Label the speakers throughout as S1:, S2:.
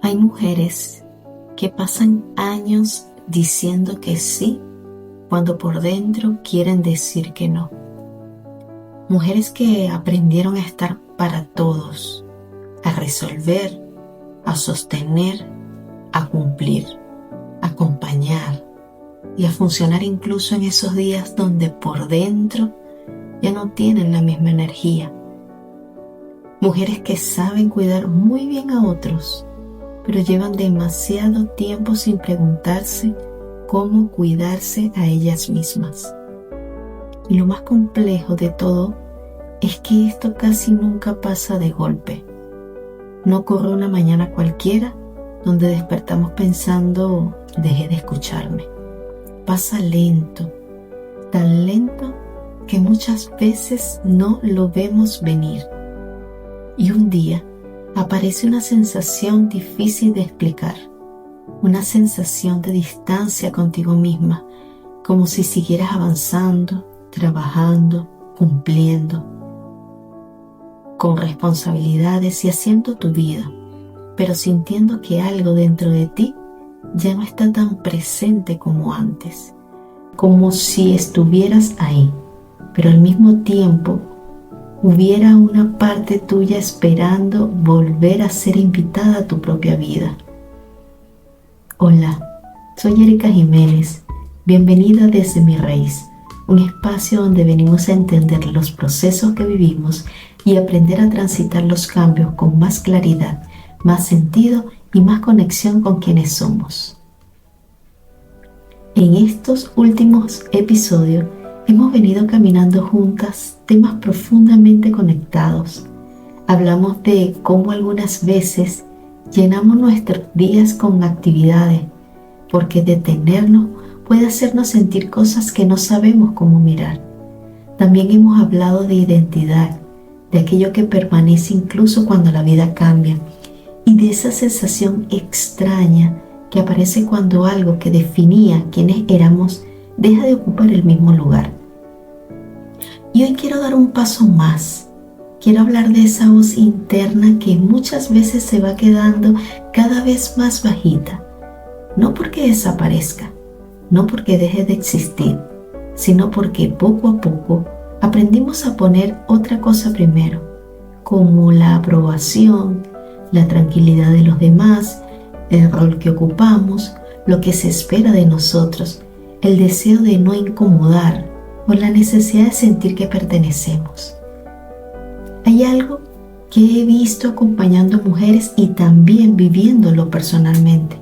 S1: Hay mujeres que pasan años diciendo que sí cuando por dentro quieren decir que no. Mujeres que aprendieron a estar para todos, a resolver, a sostener, a cumplir, a acompañar y a funcionar incluso en esos días donde por dentro ya no tienen la misma energía. Mujeres que saben cuidar muy bien a otros, pero llevan demasiado tiempo sin preguntarse cómo cuidarse a ellas mismas. Y lo más complejo de todo es que esto casi nunca pasa de golpe. No ocurre una mañana cualquiera donde despertamos pensando, dejé de escucharme. Pasa lento, tan lento que muchas veces no lo vemos venir. Y un día aparece una sensación difícil de explicar, una sensación de distancia contigo misma, como si siguieras avanzando, trabajando, cumpliendo, con responsabilidades y haciendo tu vida, pero sintiendo que algo dentro de ti ya no está tan presente como antes, como si estuvieras ahí, pero al mismo tiempo hubiera una parte tuya esperando volver a ser invitada a tu propia vida. Hola, soy Erika Jiménez. Bienvenida desde Mi Raíz, un espacio donde venimos a entender los procesos que vivimos y aprender a transitar los cambios con más claridad, más sentido y más conexión con quienes somos. En estos últimos episodios hemos venido caminando juntas temas profundamente conectados. Hablamos de cómo algunas veces llenamos nuestros días con actividades, porque detenernos puede hacernos sentir cosas que no sabemos cómo mirar. También hemos hablado de identidad, de aquello que permanece incluso cuando la vida cambia, y de esa sensación extraña que aparece cuando algo que definía quiénes éramos deja de ocupar el mismo lugar. Y hoy quiero dar un paso más. Quiero hablar de esa voz interna que muchas veces se va quedando cada vez más bajita. No porque desaparezca, no porque deje de existir, sino porque poco a poco aprendimos a poner otra cosa primero, como la aprobación, la tranquilidad de los demás, el rol que ocupamos, lo que se espera de nosotros, el deseo de no incomodar o la necesidad de sentir que pertenecemos. Hay algo que he visto acompañando mujeres y también viviéndolo personalmente.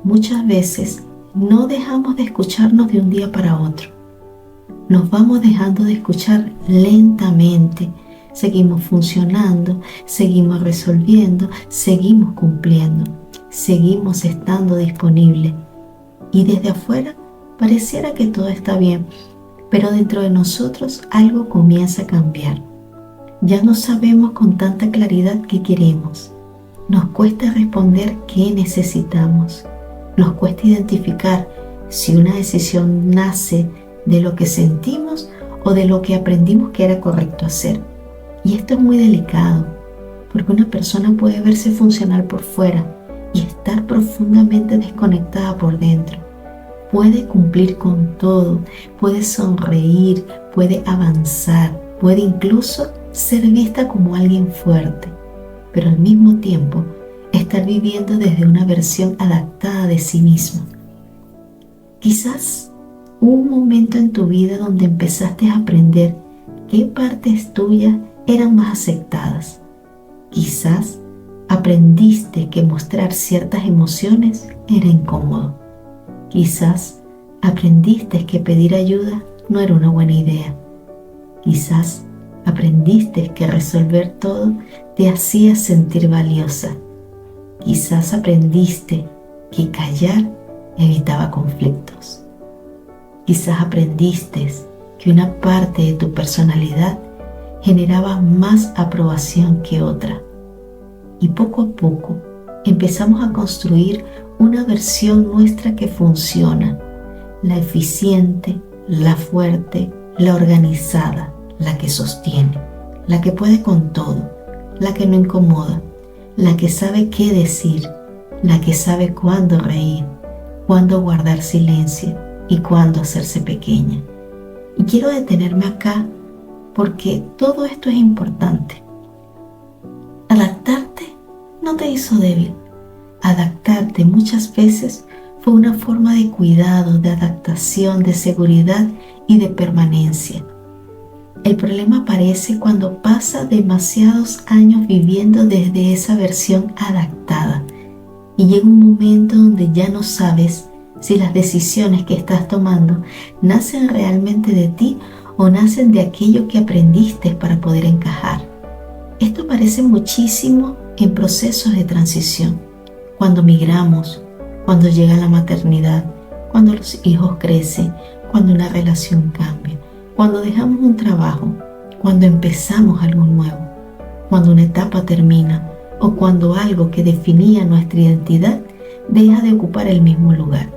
S1: Muchas veces no dejamos de escucharnos de un día para otro. Nos vamos dejando de escuchar lentamente. Seguimos funcionando, seguimos resolviendo, seguimos cumpliendo, seguimos estando disponibles. Y desde afuera pareciera que todo está bien, pero dentro de nosotros algo comienza a cambiar. Ya no sabemos con tanta claridad qué queremos. Nos cuesta responder qué necesitamos. Nos cuesta identificar si una decisión nace de lo que sentimos o de lo que aprendimos que era correcto hacer. Y esto es muy delicado, porque una persona puede verse funcional por fuera y estar profundamente desconectada por dentro. Puede cumplir con todo, puede sonreír, puede avanzar, puede incluso ser vista como alguien fuerte, pero al mismo tiempo estar viviendo desde una versión adaptada de sí misma. Quizás hubo un momento en tu vida donde empezaste a aprender qué partes tuyas eran más aceptadas. Quizás aprendiste que mostrar ciertas emociones era incómodo. Quizás aprendiste que pedir ayuda no era una buena idea. Quizás aprendiste que resolver todo te hacía sentir valiosa. Quizás aprendiste que callar evitaba conflictos. Quizás aprendiste que una parte de tu personalidad generaba más aprobación que otra. Y poco a poco empezamos a construir una versión nuestra que funciona, la eficiente, la fuerte, la organizada, la que sostiene, la que puede con todo, la que no incomoda, la que sabe qué decir, la que sabe cuándo reír, cuándo guardar silencio y cuándo hacerse pequeña. Y quiero detenerme acá porque todo esto es importante. Adaptarte no te hizo débil. Adaptarte muchas veces fue una forma de cuidado, de adaptación, de seguridad y de permanencia. El problema aparece cuando pasa demasiados años viviendo desde esa versión adaptada y llega un momento donde ya no sabes si las decisiones que estás tomando nacen realmente de ti o nacen de aquello que aprendiste para poder encajar. Esto aparece muchísimo en procesos de transición, cuando migramos, cuando llega la maternidad, cuando los hijos crecen, cuando una relación cambia, cuando dejamos un trabajo, cuando empezamos algo nuevo, cuando una etapa termina o cuando algo que definía nuestra identidad deja de ocupar el mismo lugar.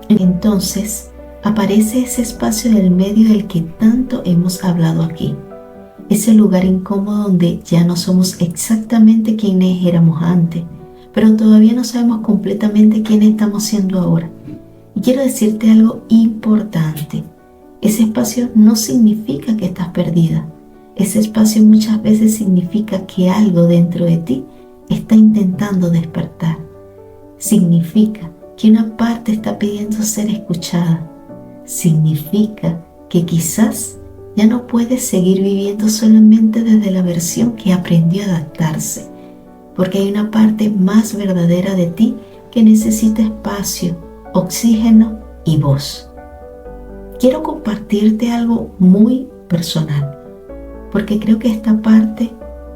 S1: Entonces aparece ese espacio del medio del que tanto hemos hablado aquí, ese lugar incómodo donde ya no somos exactamente quienes éramos antes, pero todavía no sabemos completamente quién estamos siendo ahora. Y quiero decirte algo importante. Ese espacio no significa que estás perdida. Ese espacio muchas veces significa que algo dentro de ti está intentando despertar. Significa que una parte está pidiendo ser escuchada. Significa que quizás ya no puedes seguir viviendo solamente desde la versión que aprendió a adaptarse, porque hay una parte más verdadera de ti que necesita espacio, oxígeno y voz. Quiero compartirte algo muy personal, porque creo que esta parte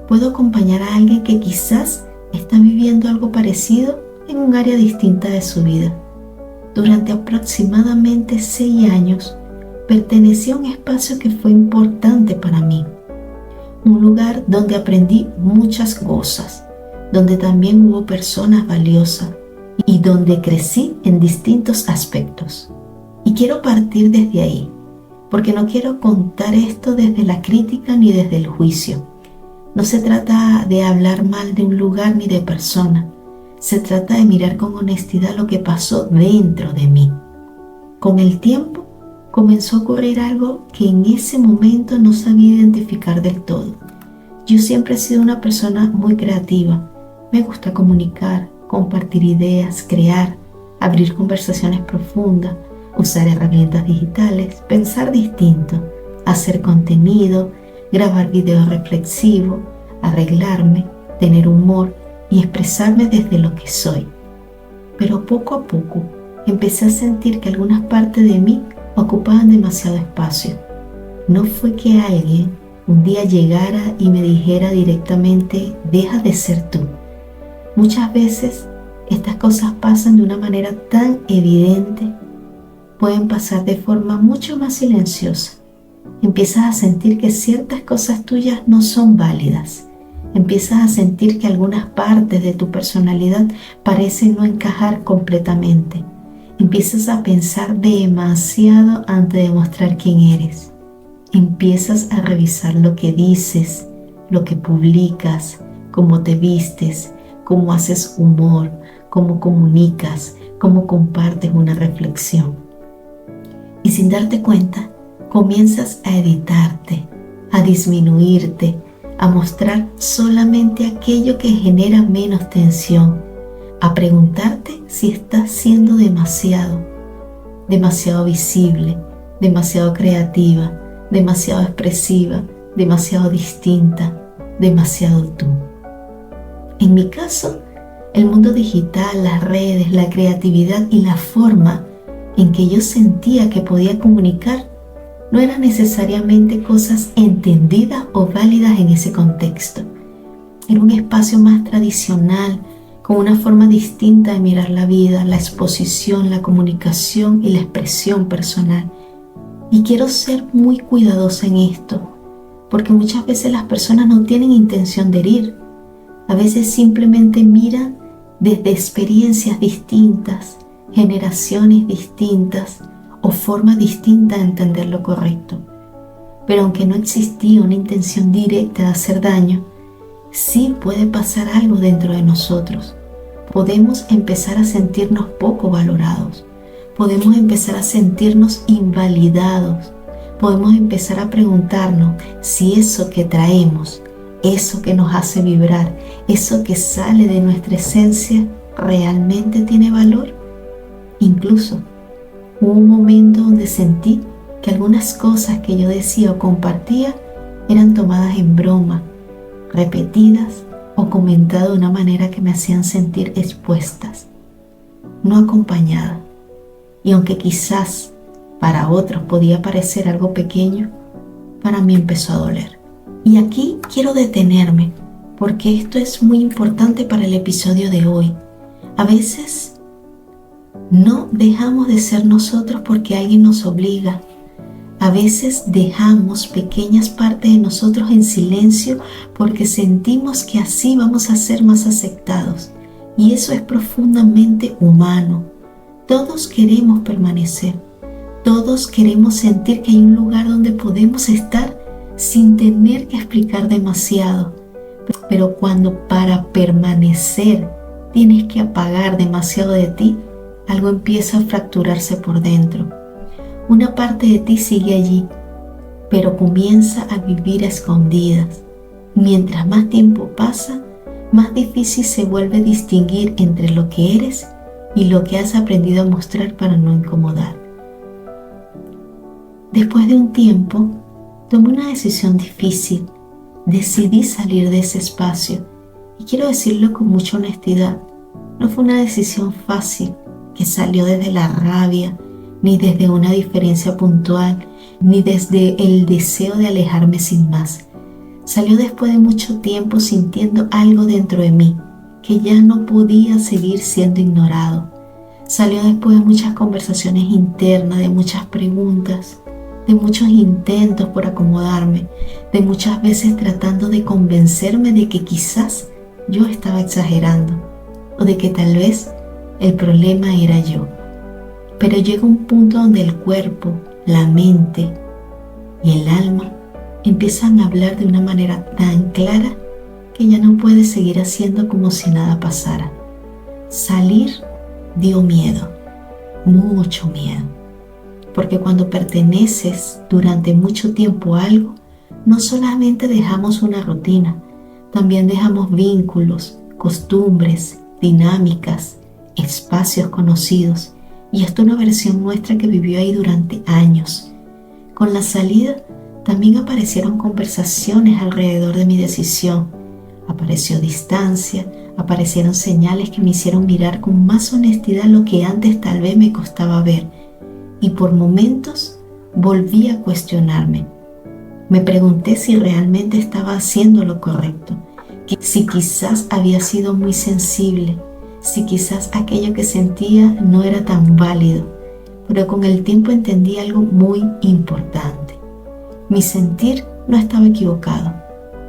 S1: puedo acompañar a alguien que quizás está viviendo algo parecido en un área distinta de su vida. Durante aproximadamente 6 años, pertenecí a un espacio que fue importante para mí, un lugar donde aprendí muchas cosas, donde también hubo personas valiosas y donde crecí en distintos aspectos. Y quiero partir desde ahí, porque no quiero contar esto desde la crítica ni desde el juicio. No se trata de hablar mal de un lugar ni de persona. Se trata de mirar con honestidad lo que pasó dentro de mí. Con el tiempo comenzó a ocurrir algo que en ese momento no sabía identificar del todo. Yo siempre he sido una persona muy creativa. Me gusta comunicar, compartir ideas, crear, abrir conversaciones profundas, usar herramientas digitales, pensar distinto, hacer contenido, grabar videos reflexivos, arreglarme, tener humor y expresarme desde lo que soy. Pero poco a poco empecé a sentir que algunas partes de mí ocupaban demasiado espacio. No fue que alguien un día llegara y me dijera directamente, deja de ser tú. Muchas veces estas cosas pasan de una manera tan evidente, pueden pasar de forma mucho más silenciosa. Empiezas a sentir que ciertas cosas tuyas no son válidas. Empiezas a sentir que algunas partes de tu personalidad parecen no encajar completamente. Empiezas a pensar demasiado antes de mostrar quién eres. Empiezas a revisar lo que dices, lo que publicas, cómo te vistes, cómo haces humor, cómo comunicas, cómo compartes una reflexión. Y sin darte cuenta, comienzas a editarte, a disminuirte, a mostrar solamente aquello que genera menos tensión, a preguntarte si estás siendo demasiado visible, demasiado creativa, demasiado expresiva, demasiado distinta, demasiado tú. En mi caso, el mundo digital, las redes, la creatividad y la forma en que yo sentía que podía comunicar no eran necesariamente cosas entendidas o válidas en ese contexto. Era un espacio más tradicional, con una forma distinta de mirar la vida, la exposición, la comunicación y la expresión personal. Y quiero ser muy cuidadosa en esto, porque muchas veces las personas no tienen intención de herir. A veces simplemente miran desde experiencias distintas, generaciones distintas o formas distintas de entender lo correcto. Pero aunque no existía una intención directa de hacer daño, sí puede pasar algo dentro de nosotros, podemos empezar a sentirnos poco valorados. Podemos empezar a sentirnos invalidados. Podemos empezar a preguntarnos si eso que traemos, eso que nos hace vibrar, eso que sale de nuestra esencia, realmente tiene valor. Incluso hubo un momento donde sentí que algunas cosas que yo decía o compartía eran tomadas en broma, repetidas o comentadas de una manera que me hacían sentir expuestas, no acompañada. Y aunque quizás para otros podía parecer algo pequeño, para mí empezó a doler. Y aquí quiero detenerme, porque esto es muy importante para el episodio de hoy. A veces no dejamos de ser nosotros porque alguien nos obliga. A veces dejamos pequeñas partes de nosotros en silencio porque sentimos que así vamos a ser más aceptados. Y eso es profundamente humano. Todos queremos permanecer. Todos queremos sentir que hay un lugar donde podemos estar sin tener que explicar demasiado. Pero cuando para permanecer tienes que apagar demasiado de ti, algo empieza a fracturarse por dentro. Una parte de ti sigue allí, pero comienza a vivir a escondidas. Mientras más tiempo pasa, más difícil se vuelve distinguir entre lo que eres y lo que has aprendido a mostrar para no incomodar. Después de un tiempo, tomé una decisión difícil. Decidí salir de ese espacio y quiero decirlo con mucha honestidad. No fue una decisión fácil que salió desde la rabia, ni desde una diferencia puntual, ni desde el deseo de alejarme sin más. Salió después de mucho tiempo sintiendo algo dentro de mí que ya no podía seguir siendo ignorado. Salió después de muchas conversaciones internas, de muchas preguntas, de muchos intentos por acomodarme, de muchas veces tratando de convencerme de que quizás yo estaba exagerando o de que tal vez el problema era yo. Pero llega un punto donde el cuerpo, la mente y el alma empiezan a hablar de una manera tan clara que ya no puedes seguir haciendo como si nada pasara. Salir dio miedo, mucho miedo, porque cuando perteneces durante mucho tiempo a algo, no solamente dejamos una rutina, también dejamos vínculos, costumbres, dinámicas, espacios conocidos. Y esto es una versión nuestra que vivió ahí durante años. Con la salida también aparecieron conversaciones alrededor de mi decisión. Apareció distancia, aparecieron señales que me hicieron mirar con más honestidad lo que antes tal vez me costaba ver. Y por momentos volví a cuestionarme. Me pregunté si realmente estaba haciendo lo correcto, si quizás había sido muy sensible, si quizás aquello que sentía no era tan válido. Pero con el tiempo entendí algo muy importante. Mi sentir no estaba equivocado.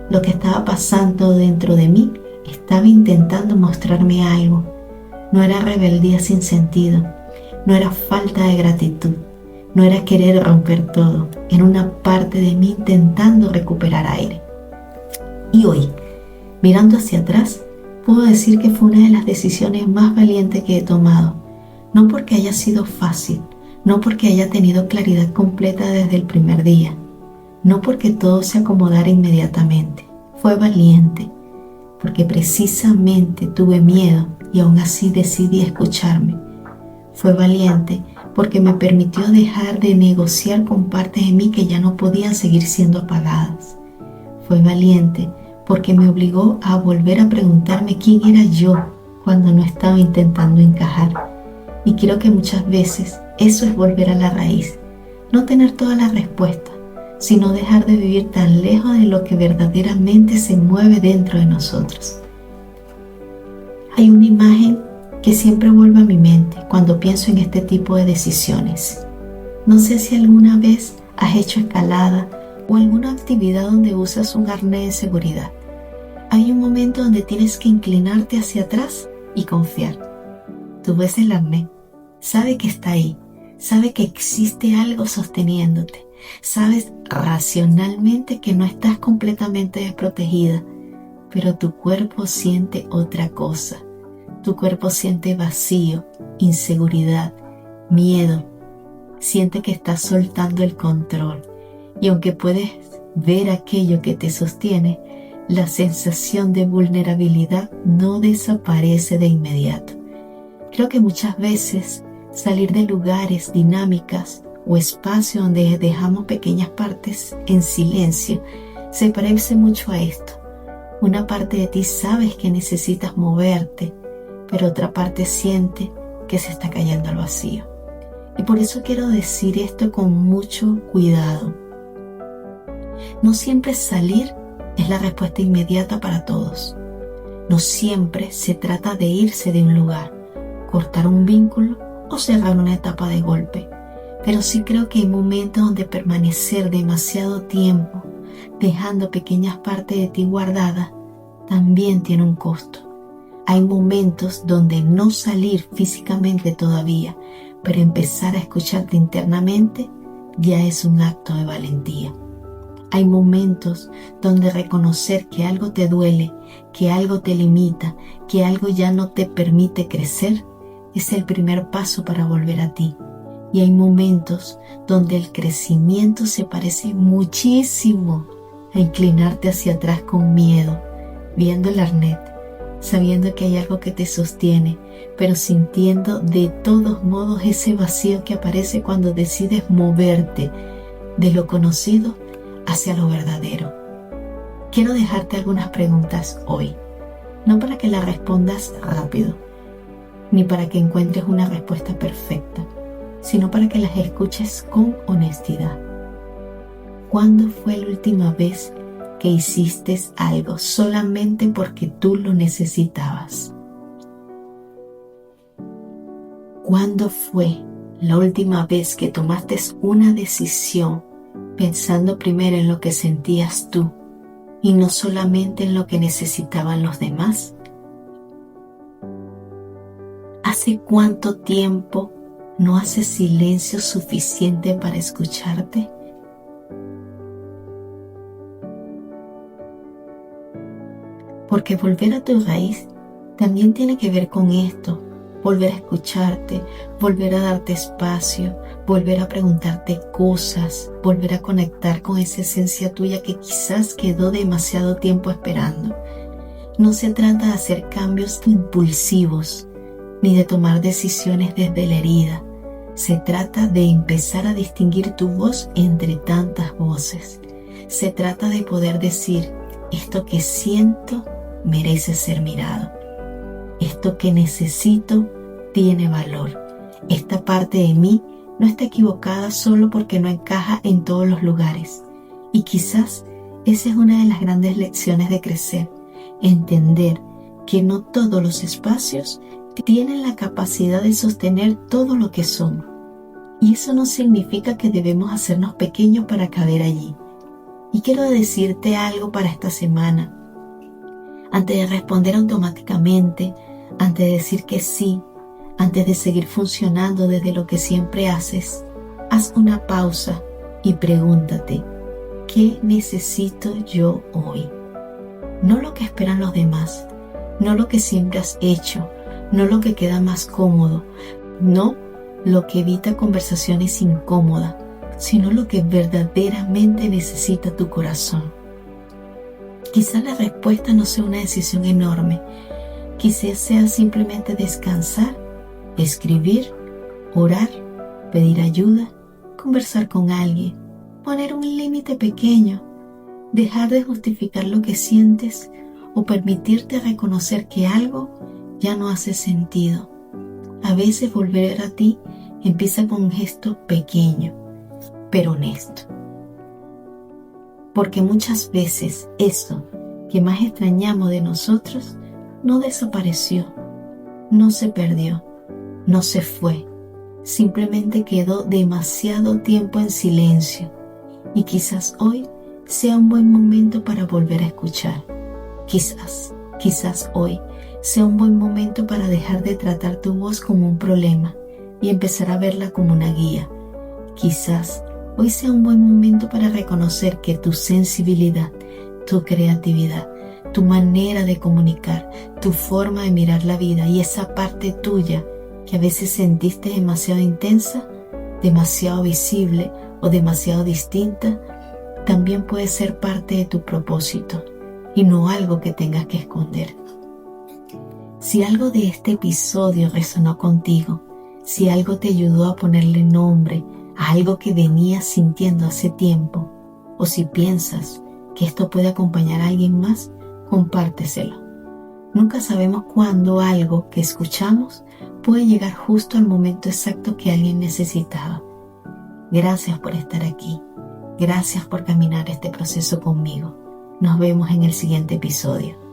S1: Lo que estaba pasando dentro de mí estaba intentando mostrarme algo. No era rebeldía sin sentido, no era falta de gratitud, no era querer romper todo, era una parte de mí intentando recuperar aire. Y hoy, mirando hacia atrás, puedo decir que fue una de las decisiones más valientes que he tomado, no porque haya sido fácil, no porque haya tenido claridad completa desde el primer día, no porque todo se acomodara inmediatamente. Fue valiente, porque precisamente tuve miedo y aún así decidí escucharme. Fue valiente porque me permitió dejar de negociar con partes de mí que ya no podían seguir siendo apagadas. Fue valiente porque me obligó a volver a preguntarme quién era yo cuando no estaba intentando encajar. Y creo que muchas veces eso es volver a la raíz, no tener todas las respuestas, sino dejar de vivir tan lejos de lo que verdaderamente se mueve dentro de nosotros. Hay una imagen que siempre vuelve a mi mente cuando pienso en este tipo de decisiones. No sé si alguna vez has hecho escalada o alguna actividad donde usas un arnés de seguridad. Hay un momento donde tienes que inclinarte hacia atrás y confiar. Tú ves el arnés, sabe que está ahí, sabe que existe algo sosteniéndote, sabes racionalmente que no estás completamente desprotegida, pero tu cuerpo siente otra cosa. Tu cuerpo siente vacío, inseguridad, miedo. Siente que estás soltando el control. Y aunque puedes ver aquello que te sostiene, la sensación de vulnerabilidad no desaparece de inmediato. Creo que muchas veces salir de lugares, dinámicas o espacios donde dejamos pequeñas partes en silencio se parece mucho a esto. Una parte de ti sabes que necesitas moverte, pero otra parte siente que se está cayendo al vacío. Y por eso quiero decir esto con mucho cuidado. No siempre salir es la respuesta inmediata para todos. No siempre se trata de irse de un lugar, cortar un vínculo o cerrar una etapa de golpe. Pero sí creo que hay momentos donde permanecer demasiado tiempo, dejando pequeñas partes de ti guardadas, también tiene un costo. Hay momentos donde no salir físicamente todavía, pero empezar a escucharte internamente ya es un acto de valentía. Hay momentos donde reconocer que algo te duele, que algo te limita, que algo ya no te permite crecer, es el primer paso para volver a ti. Y hay momentos donde el crecimiento se parece muchísimo a inclinarte hacia atrás con miedo, viendo el arnés, sabiendo que hay algo que te sostiene, pero sintiendo de todos modos ese vacío que aparece cuando decides moverte de lo conocido hacia lo verdadero. Quiero dejarte algunas preguntas hoy, no para que las respondas rápido, ni para que encuentres una respuesta perfecta, sino para que las escuches con honestidad. ¿Cuándo fue la última vez que hiciste algo solamente porque tú lo necesitabas? ¿Cuándo fue la última vez que tomaste una decisión pensando primero en lo que sentías tú y no solamente en lo que necesitaban los demás? ¿Hace cuánto tiempo no haces silencio suficiente para escucharte? Porque volver a tu raíz también tiene que ver con esto. Volver a escucharte, volver a darte espacio, volver a preguntarte cosas, volver a conectar con esa esencia tuya que quizás quedó demasiado tiempo esperando. No se trata de hacer cambios impulsivos, ni de tomar decisiones desde la herida. Se trata de empezar a distinguir tu voz entre tantas voces. Se trata de poder decir, esto que siento merece ser mirado. Esto que necesito tiene valor. Esta parte de mí no está equivocada solo porque no encaja en todos los lugares. Y quizás esa es una de las grandes lecciones de crecer. Entender que no todos los espacios tienen la capacidad de sostener todo lo que son. Y eso no significa que debemos hacernos pequeños para caber allí. Y quiero decirte algo para esta semana. Antes de responder automáticamente, antes de decir que sí, antes de seguir funcionando desde lo que siempre haces, haz una pausa y pregúntate, ¿qué necesito yo hoy? No lo que esperan los demás, no lo que siempre has hecho, no lo que queda más cómodo, no lo que evita conversaciones incómodas, sino lo que verdaderamente necesita tu corazón. Quizás la respuesta no sea una decisión enorme, quizás sea simplemente descansar, escribir, orar, pedir ayuda, conversar con alguien, poner un límite pequeño, dejar de justificar lo que sientes o permitirte reconocer que algo ya no hace sentido. A veces volver a ti empieza con un gesto pequeño, pero honesto. Porque muchas veces eso que más extrañamos de nosotros no desapareció, no se perdió, no se fue, simplemente quedó demasiado tiempo en silencio y quizás hoy sea un buen momento para volver a escuchar. Quizás hoy sea un buen momento para dejar de tratar tu voz como un problema y empezar a verla como una guía. Quizás hoy sea un buen momento para reconocer que tu sensibilidad, tu creatividad, tu manera de comunicar, tu forma de mirar la vida y esa parte tuya que a veces sentiste demasiado intensa, demasiado visible o demasiado distinta, también puede ser parte de tu propósito y no algo que tengas que esconder. Si algo de este episodio resonó contigo, si algo te ayudó a ponerle nombre a algo que venías sintiendo hace tiempo, o si piensas que esto puede acompañar a alguien más, compárteselo. Nunca sabemos cuándo algo que escuchamos puede llegar justo al momento exacto que alguien necesitaba. Gracias por estar aquí. Gracias por caminar este proceso conmigo. Nos vemos en el siguiente episodio.